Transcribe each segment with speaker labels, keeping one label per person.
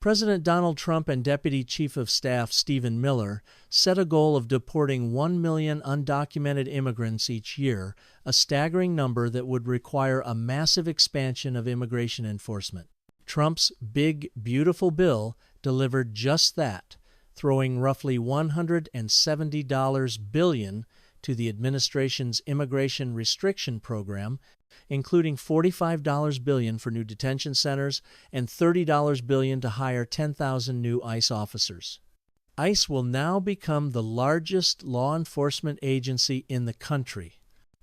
Speaker 1: President Donald Trump and Deputy Chief of Staff Stephen Miller set a goal of deporting 1 million undocumented immigrants each year, a staggering number that would require a massive expansion of immigration enforcement. Trump's big, beautiful bill delivered just that, throwing roughly $170 billion to the administration's immigration restriction program, including $45 billion for new detention centers and $30 billion to hire 10,000 new ICE officers. ICE will now become the largest law enforcement agency in the country.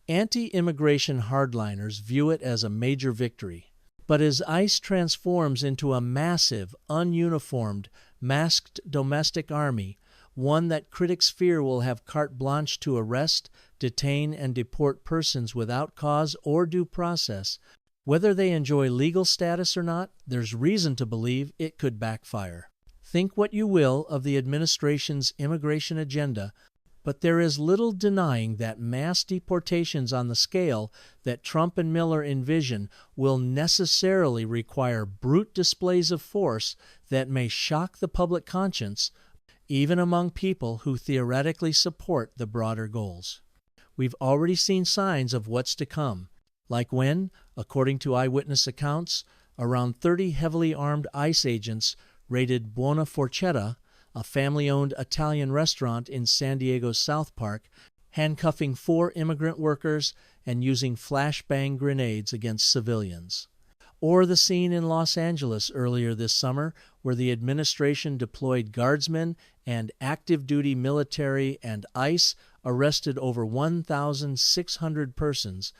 Speaker 1: Anti-immigration hardliners view it as a major victory. But as ICE transforms into a massive, ununiformed, masked domestic army, one that critics fear will have carte blanche to arrest, detain, and deport persons without cause or due process, whether they enjoy legal status or not, there's reason to believe it could backfire. Think what you will of the administration's immigration agenda, but there is little denying that mass deportations on the scale that Trump and Miller envision will necessarily require brute displays of force that may shock the public conscience, even among people who theoretically support the broader goals. We've already seen signs of what's to come, like when, according to eyewitness accounts, around 30 heavily armed ICE agents raided Buona Forchetta, a family-owned Italian restaurant in San Diego's South Park, handcuffing 4 immigrant workers and using flashbang grenades against civilians. Or the scene in Los Angeles earlier this summer where the administration deployed guardsmen and active-duty military and ICE arrested over 1,600 persons,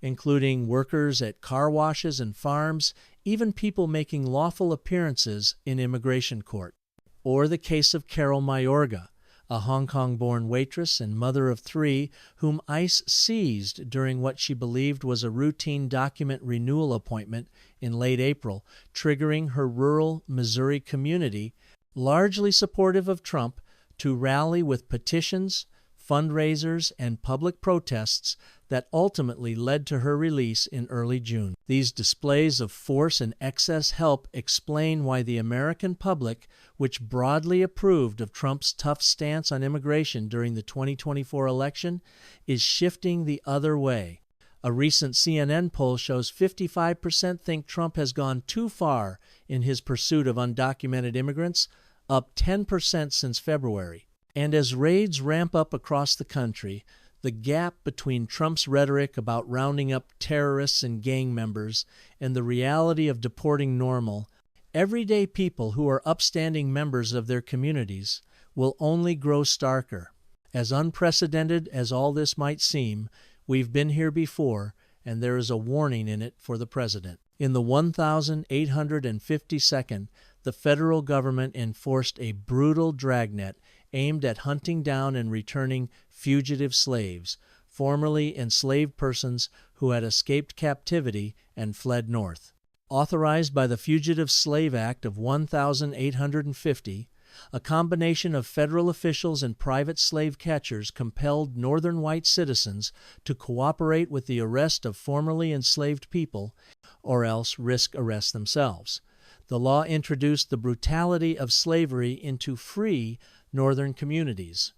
Speaker 1: including workers at car washes and farms, even people making lawful appearances in immigration court. Or the case of Carol Mayorga, a Hong Kong-born waitress and mother of 3 whom ICE seized during what she believed was a routine document renewal appointment in late April, triggering her rural Missouri community, largely supportive of Trump, to rally with petitions, fundraisers, and public protests that ultimately led to her release in early June. These displays of force and excess help explain why the American public, which broadly approved of Trump's tough stance on immigration during the 2024 election, is shifting the other way. A recent CNN poll shows 55% think Trump has gone too far in his pursuit of undocumented immigrants, up 10% since February. And as raids ramp up across the country, the gap between Trump's rhetoric about rounding up terrorists and gang members and the reality of deporting normal, everyday people who are upstanding members of their communities will only grow starker. As unprecedented as all this might seem, we've been here before, and there is a warning in it for the president. In the 1852nd, the federal government enforced a brutal dragnet aimed at hunting down and returning fugitive slaves, formerly enslaved persons who had escaped captivity and fled north. Authorized by the Fugitive Slave Act of 1850, a combination of federal officials and private slave catchers compelled northern white citizens to cooperate with the arrest of formerly enslaved people, or else risk arrest themselves. The law introduced the brutality of slavery into free northern communities.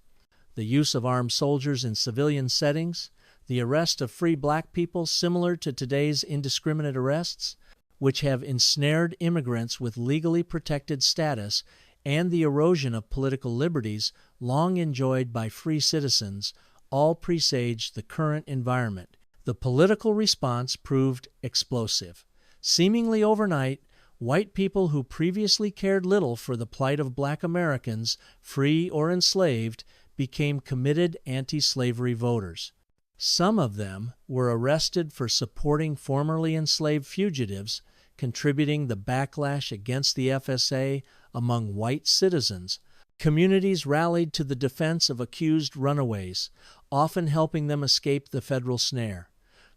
Speaker 1: The use of armed soldiers in civilian settings, the arrest of free black people similar to today's indiscriminate arrests, which have ensnared immigrants with legally protected status, and the erosion of political liberties long enjoyed by free citizens, all presaged the current environment. The political response proved explosive. Seemingly overnight, white people who previously cared little for the plight of black Americans, free or enslaved, became committed anti-slavery voters. Some of them were arrested for supporting formerly enslaved fugitives, contributing the backlash against the FSA among white citizens. Communities rallied to the defense of accused runaways, often helping them escape the federal snare.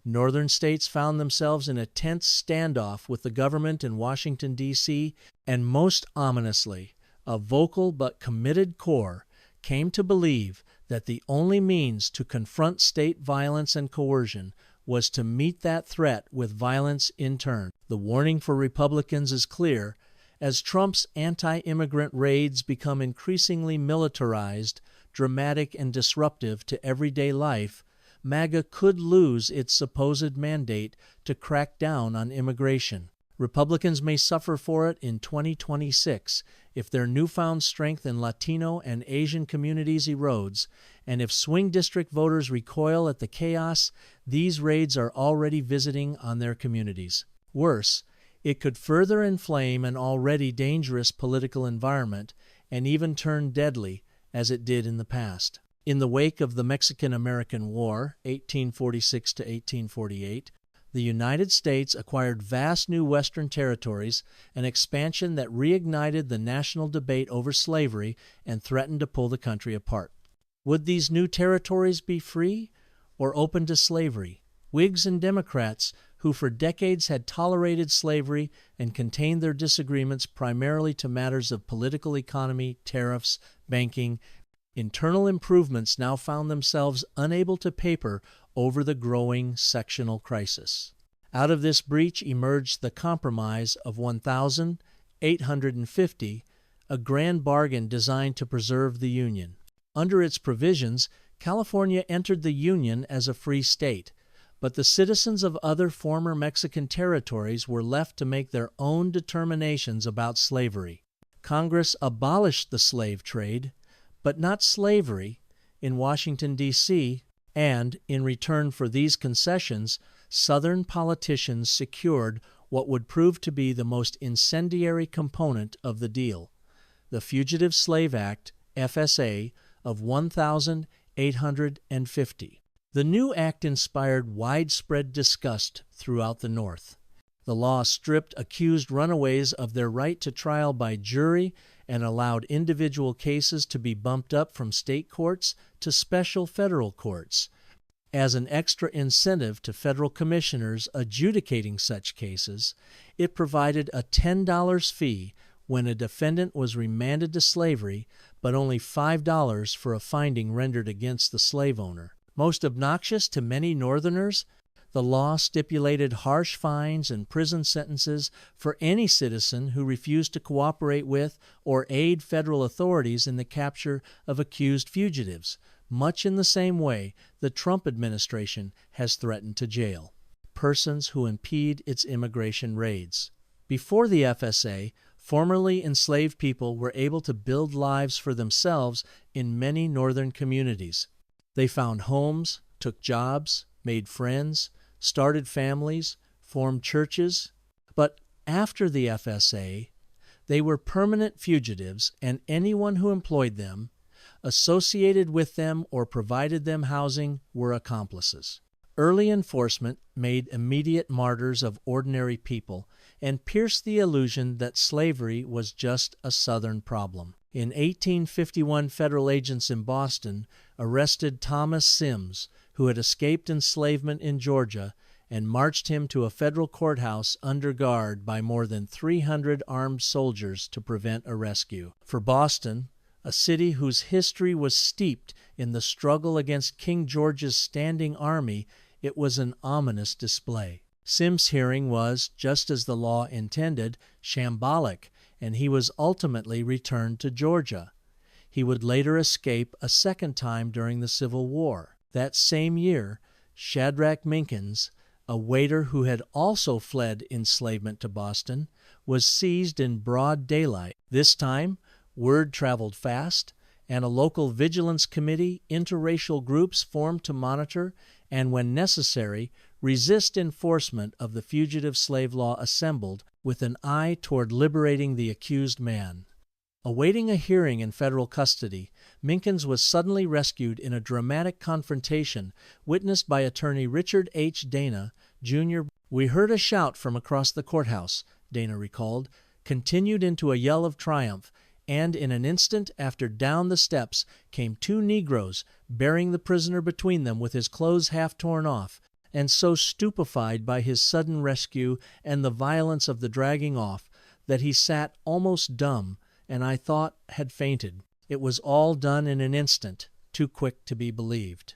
Speaker 1: Northern states found themselves in a tense standoff with the government in Washington, D.C., and most ominously, a vocal but committed core came to believe that the only means to confront state violence and coercion was to meet that threat with violence in turn. The warning for Republicans is clear. As Trump's anti-immigrant raids become increasingly militarized, dramatic, and disruptive to everyday life, MAGA could lose its supposed mandate to crack down on immigration. Republicans may suffer for it in 2026 if their newfound strength in Latino and Asian communities erodes, and if swing district voters recoil at the chaos these raids are already visiting on their communities. Worse, it could further inflame an already dangerous political environment and even turn deadly, as it did in the past. In the wake of the Mexican-American War, 1846 to 1848, the United States acquired vast new Western territories, an expansion that reignited the national debate over slavery and threatened to pull the country apart. Would these new territories be free or open to slavery? Whigs and Democrats, who for decades had tolerated slavery and contained their disagreements primarily to matters of political economy, tariffs, banking, internal improvements, now found themselves unable to paper over the growing sectional crisis. Out of this breach emerged the Compromise of 1850, a grand bargain designed to preserve the Union. Under its provisions, California entered the Union as a free state, but the citizens of other former Mexican territories were left to make their own determinations about slavery. Congress abolished the slave trade, but not slavery, in Washington, D.C., and, in return for these concessions, Southern politicians secured what would prove to be the most incendiary component of the deal, the Fugitive Slave Act, FSA, of 1850. The new act inspired widespread disgust throughout the North. The law stripped accused runaways of their right to trial by jury and allowed individual cases to be bumped up from state courts to special federal courts. As an extra incentive to federal commissioners adjudicating such cases, it provided a $10 fee when a defendant was remanded to slavery, but only $5 for a finding rendered against the slave owner. Most obnoxious to many Northerners, the law stipulated harsh fines and prison sentences for any citizen who refused to cooperate with or aid federal authorities in the capture of accused fugitives, much in the same way the Trump administration has threatened to jail persons who impede its immigration raids. Before the FSA, formerly enslaved people were able to build lives for themselves in many northern communities. They found homes, took jobs, made friends, started families, formed churches. But after the FSA, they were permanent fugitives, and anyone who employed them, associated with them, or provided them housing were accomplices. Early enforcement made immediate martyrs of ordinary people and pierced the illusion that slavery was just a Southern problem. In 1851, federal agents in Boston arrested Thomas Sims, who had escaped enslavement in Georgia, and marched him to a federal courthouse under guard by more than 300 armed soldiers to prevent a rescue. For Boston, a city whose history was steeped in the struggle against King George's standing army, it was an ominous display. Sims' hearing was, just as the law intended, shambolic, and he was ultimately returned to Georgia. He would later escape a second time during the Civil War. That same year, Shadrach Minkins, a waiter who had also fled enslavement to Boston, was seized in broad daylight. This time, word traveled fast, and a local vigilance committee, interracial groups formed to monitor and, when necessary, resist enforcement of the fugitive slave law assembled with an eye toward liberating the accused man. Awaiting a hearing in federal custody, Minkins was suddenly rescued in a dramatic confrontation witnessed by attorney Richard H. Dana, Jr. "We heard a shout from across the courthouse," Dana recalled, continued into a yell of triumph, and in an instant after down the steps came two Negroes, bearing the prisoner between them with his clothes half torn off, and so stupefied by his sudden rescue and the violence of the dragging off that he sat almost dumb, and I thought had fainted. It was all done in an instant, too quick to be believed.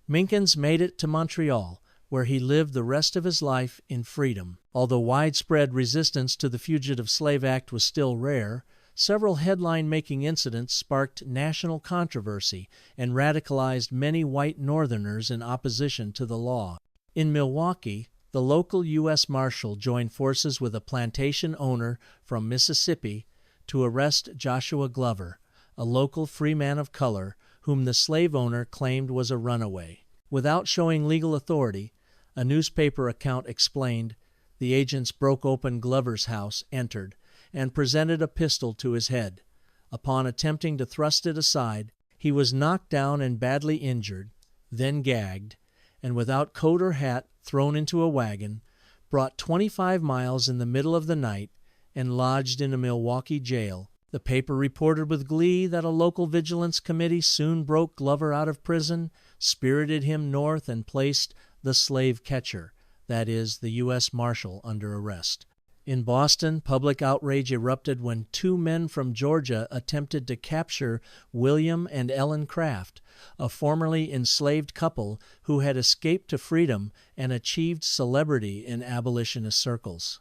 Speaker 1: Minkins made it to Montreal, where he lived the rest of his life in freedom. Although widespread resistance to the Fugitive Slave Act was still rare, several headline-making incidents sparked national controversy and radicalized many white Northerners in opposition to the law. In Milwaukee, the local U.S. Marshal joined forces with a plantation owner from Mississippi to arrest Joshua Glover, a local free man of color whom the slave owner claimed was a runaway. Without showing legal authority, a newspaper account explained, the agents broke open Glover's house, entered, and presented a pistol to his head. Upon attempting to thrust it aside, he was knocked down and badly injured, then gagged, and without coat or hat thrown into a wagon, brought 25 miles in the middle of the night, and lodged in a Milwaukee jail. The paper reported with glee that a local vigilance committee soon broke Glover out of prison, spirited him north, and placed the slave catcher, that is, the U.S. Marshal, under arrest. In Boston, public outrage erupted when two men from Georgia attempted to capture William and Ellen Craft, a formerly enslaved couple who had escaped to freedom and achieved celebrity in abolitionist circles.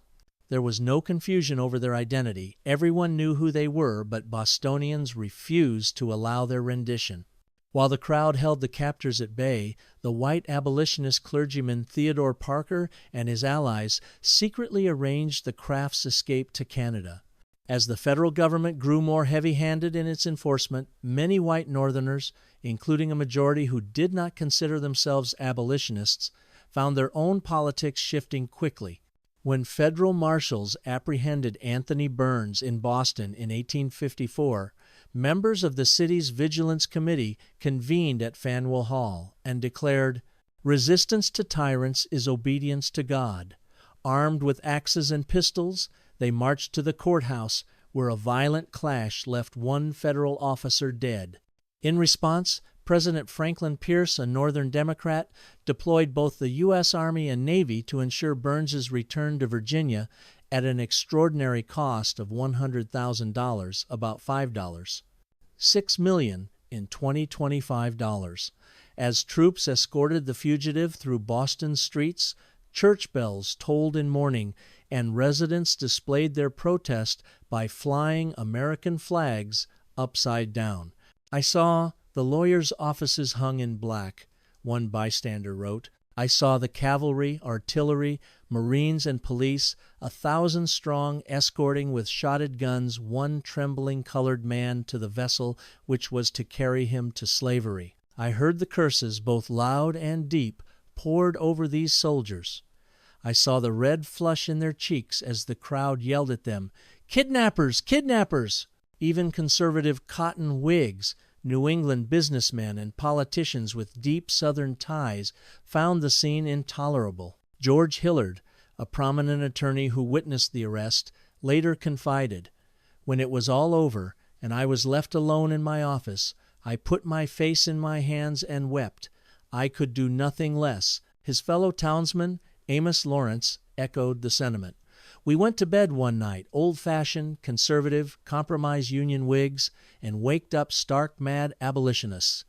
Speaker 1: There was no confusion over their identity. Everyone knew who they were, but Bostonians refused to allow their rendition. While the crowd held the captors at bay, the white abolitionist clergyman Theodore Parker and his allies secretly arranged the Crafts' escape to Canada. As the federal government grew more heavy-handed in its enforcement, many white Northerners, including a majority who did not consider themselves abolitionists, found their own politics shifting quickly. When federal marshals apprehended Anthony Burns in Boston in 1854, members of the city's Vigilance Committee convened at Faneuil Hall and declared, "Resistance to tyrants is obedience to God." Armed with axes and pistols, they marched to the courthouse, where a violent clash left one federal officer dead. In response, President Franklin Pierce, a Northern Democrat, deployed both the U.S. Army and Navy to ensure Burns's return to Virginia at an extraordinary cost of $100,000, about $5. $6 million in 2025 dollars. As troops escorted the fugitive through Boston's streets, church bells tolled in mourning, and residents displayed their protest by flying American flags upside down. I saw the lawyers' offices hung in black, one bystander wrote. I saw the cavalry, artillery, Marines, and police, 1,000 strong, escorting with shotted guns one trembling colored man to the vessel which was to carry him to slavery. I heard the curses, both loud and deep, poured over these soldiers. I saw the red flush in their cheeks as the crowd yelled at them, "Kidnappers! Kidnappers!" Even conservative cotton Whigs, New England businessmen, and politicians with deep Southern ties found the scene intolerable. George Hillard, a prominent attorney who witnessed the arrest, later confided, "When it was all over and I was left alone in my office, I put my face in my hands and wept. I could do nothing less." His fellow townsman, Amos Lawrence, echoed the sentiment. "We went to bed one night, old-fashioned, conservative, compromise Union Whigs, and waked up stark mad abolitionists."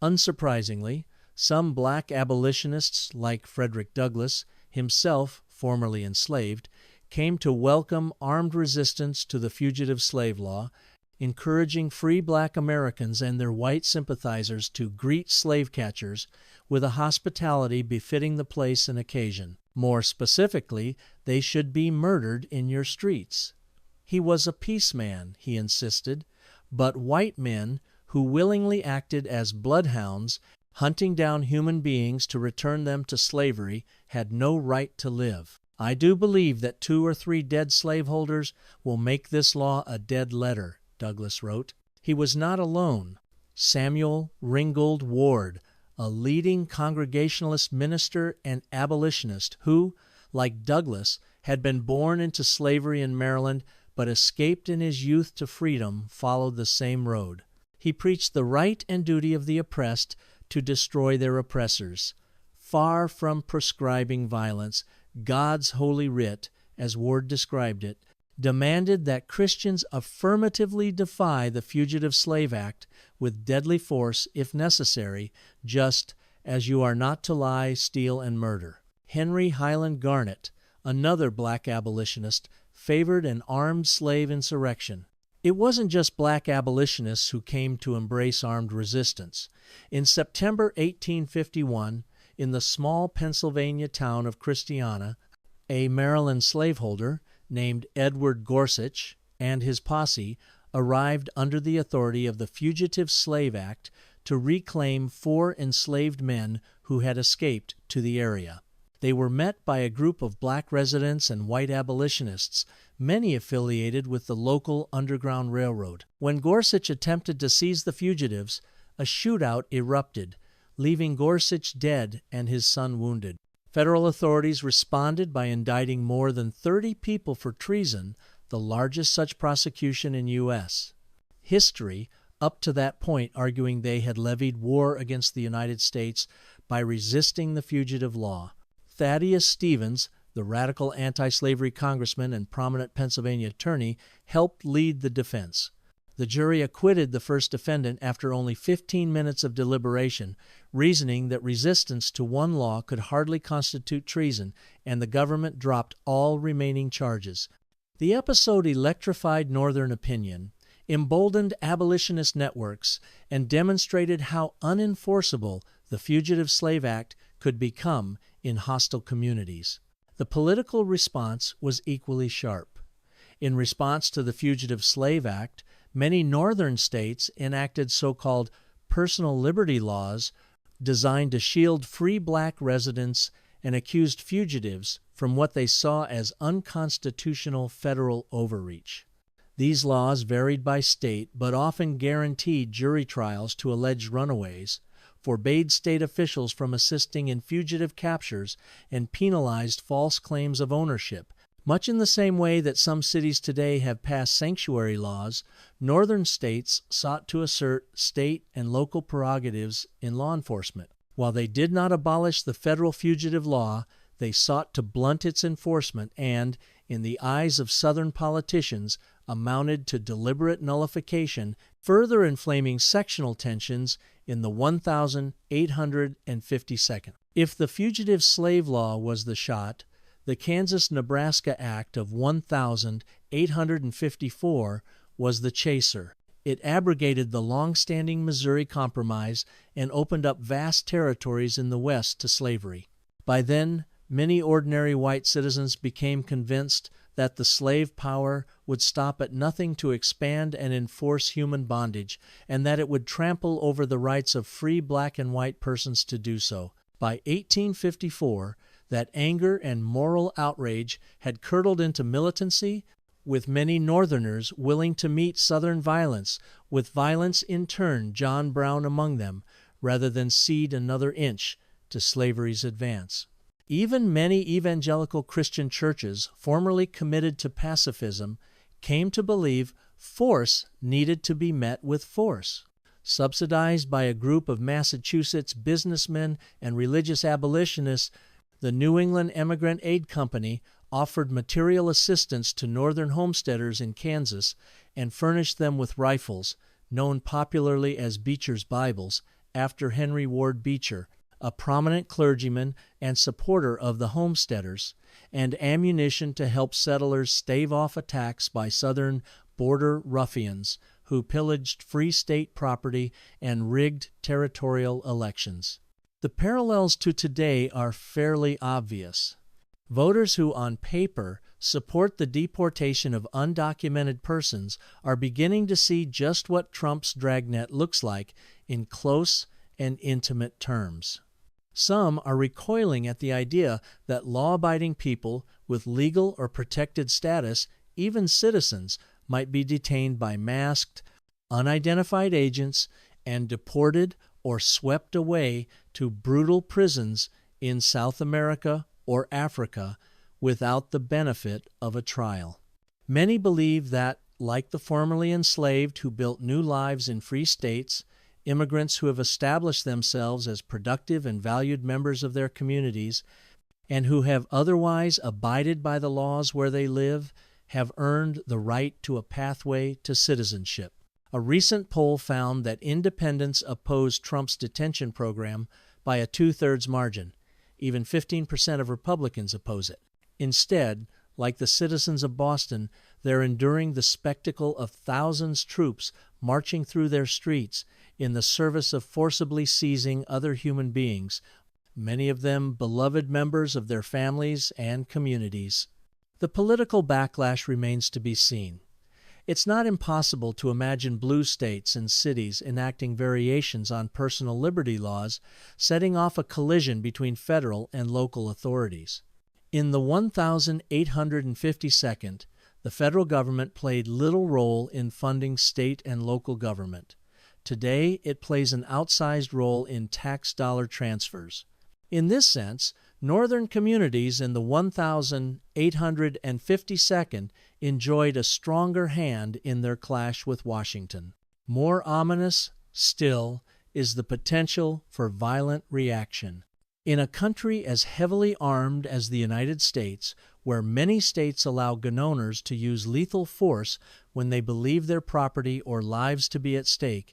Speaker 1: Unsurprisingly, some black abolitionists, like Frederick Douglass, himself formerly enslaved, came to welcome armed resistance to the fugitive slave law, encouraging free black Americans and their white sympathizers to greet slave catchers with a hospitality befitting the place and occasion. More specifically, they should be murdered in your streets. He was a peace man, he insisted, but white men who willingly acted as bloodhounds, hunting down human beings to return them to slavery, had no right to live. "I do believe that 2 or 3 dead slaveholders will make this law a dead letter," Douglass wrote. He was not alone. Samuel Ringgold Ward, a leading Congregationalist minister and abolitionist who, like Douglass, had been born into slavery in Maryland but escaped in his youth to freedom, followed the same road. He preached the right and duty of the oppressed to destroy their oppressors. Far from prescribing violence, God's holy writ, as Ward described it, demanded that Christians affirmatively defy the Fugitive Slave Act with deadly force if necessary, just as you are not to lie, steal, and murder. Henry Highland Garnet, another black abolitionist, favored an armed slave insurrection. It wasn't just black abolitionists who came to embrace armed resistance. In September 1851, in the small Pennsylvania town of Christiana, a Maryland slaveholder named Edward Gorsuch and his posse arrived under the authority of the Fugitive Slave Act to reclaim 4 enslaved men who had escaped to the area. They were met by a group of black residents and white abolitionists, many affiliated with the local Underground Railroad. When Gorsuch attempted to seize the fugitives, a shootout erupted, leaving Gorsuch dead and his son wounded. Federal authorities responded by indicting more than 30 people for treason, the largest such prosecution in U.S. history, up to that point arguing they had levied war against the United States by resisting the fugitive law. Thaddeus Stevens, the radical anti-slavery congressman and prominent Pennsylvania attorney, helped lead the defense. The jury acquitted the first defendant after only 15 minutes of deliberation, reasoning that resistance to one law could hardly constitute treason, and the government dropped all remaining charges. The episode electrified Northern opinion, emboldened abolitionist networks, and demonstrated how unenforceable the Fugitive Slave Act could become in hostile communities. The political response was equally sharp. In response to the Fugitive Slave Act, many northern states enacted so-called personal liberty laws designed to shield free black residents and accused fugitives from what they saw as unconstitutional federal overreach. These laws varied by state but often guaranteed jury trials to alleged runaways, forbade state officials from assisting in fugitive captures, and penalized false claims of ownership. Much in the same way that some cities today have passed sanctuary laws, northern states sought to assert state and local prerogatives in law enforcement. While they did not abolish the federal fugitive law, they sought to blunt its enforcement and, in the eyes of Southern politicians, amounted to deliberate nullification, further inflaming sectional tensions in the 1,852nd. If the Fugitive Slave Law was the shot, the Kansas-Nebraska Act of 1,854 was the chaser. It abrogated the long-standing Missouri Compromise and opened up vast territories in the West to slavery. By then, many ordinary white citizens became convinced that the slave power would stop at nothing to expand and enforce human bondage, and that it would trample over the rights of free black and white persons to do so. By 1854, that anger and moral outrage had curdled into militancy, with many Northerners willing to meet Southern violence, with violence in turn John Brown among them, rather than cede another inch to slavery's advance. Even many evangelical Christian churches, formerly committed to pacifism, came to believe force needed to be met with force. Subsidized by a group of Massachusetts businessmen and religious abolitionists, the New England Emigrant Aid Company offered material assistance to northern homesteaders in Kansas and furnished them with rifles, known popularly as Beecher's Bibles, after Henry Ward Beecher, a prominent clergyman and supporter of the homesteaders, and ammunition to help settlers stave off attacks by Southern border ruffians who pillaged free state property and rigged territorial elections. The parallels to today are fairly obvious. Voters who, on paper, support the deportation of undocumented persons are beginning to see just what Trump's dragnet looks like in close and intimate terms. Some are recoiling at the idea that law-abiding people with legal or protected status, even citizens, might be detained by masked, unidentified agents and deported or swept away to brutal prisons in South America or Africa without the benefit of a trial. Many believe that, like the formerly enslaved who built new lives in free states, immigrants who have established themselves as productive and valued members of their communities and who have otherwise abided by the laws where they live have earned the right to a pathway to citizenship. A recent poll found that independents opposed Trump's detention program by a 2/3 margin. Even 15% of Republicans oppose it. Instead, like the citizens of Boston, they're enduring the spectacle of thousands of troops marching through their streets in the service of forcibly seizing other human beings, many of them beloved members of their families and communities. The political backlash remains to be seen. It's not impossible to imagine blue states and cities enacting variations on personal liberty laws, setting off a collision between federal and local authorities. In the 1852nd, the federal government played little role in funding state and local government. Today, it plays an outsized role in tax dollar transfers. In this sense, northern communities in the 1852nd enjoyed a stronger hand in their clash with Washington. More ominous still is the potential for violent reaction. In a country as heavily armed as the United States, where many states allow gun owners to use lethal force when they believe their property or lives to be at stake,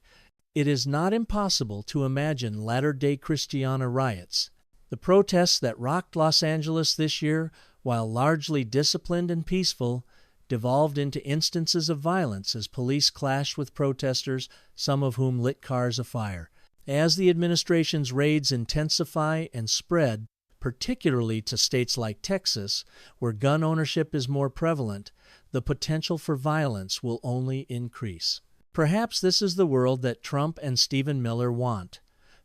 Speaker 1: it is not impossible to imagine latter-day Christiana riots. The protests that rocked Los Angeles this year, while largely disciplined and peaceful, devolved into instances of violence as police clashed with protesters, some of whom lit cars afire. As the administration's raids intensify and spread, particularly to states like Texas, where gun ownership is more prevalent, the potential for violence will only increase. Perhaps this is the world that Trump and Stephen Miller want,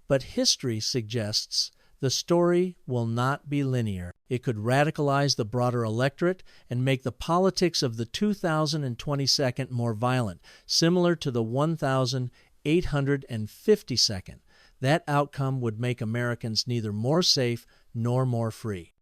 Speaker 1: but history suggests the story will not be linear. It could radicalize the broader electorate and make the politics of the 2022nd more violent, similar to the 1852nd. That outcome would make Americans neither more safe nor more free.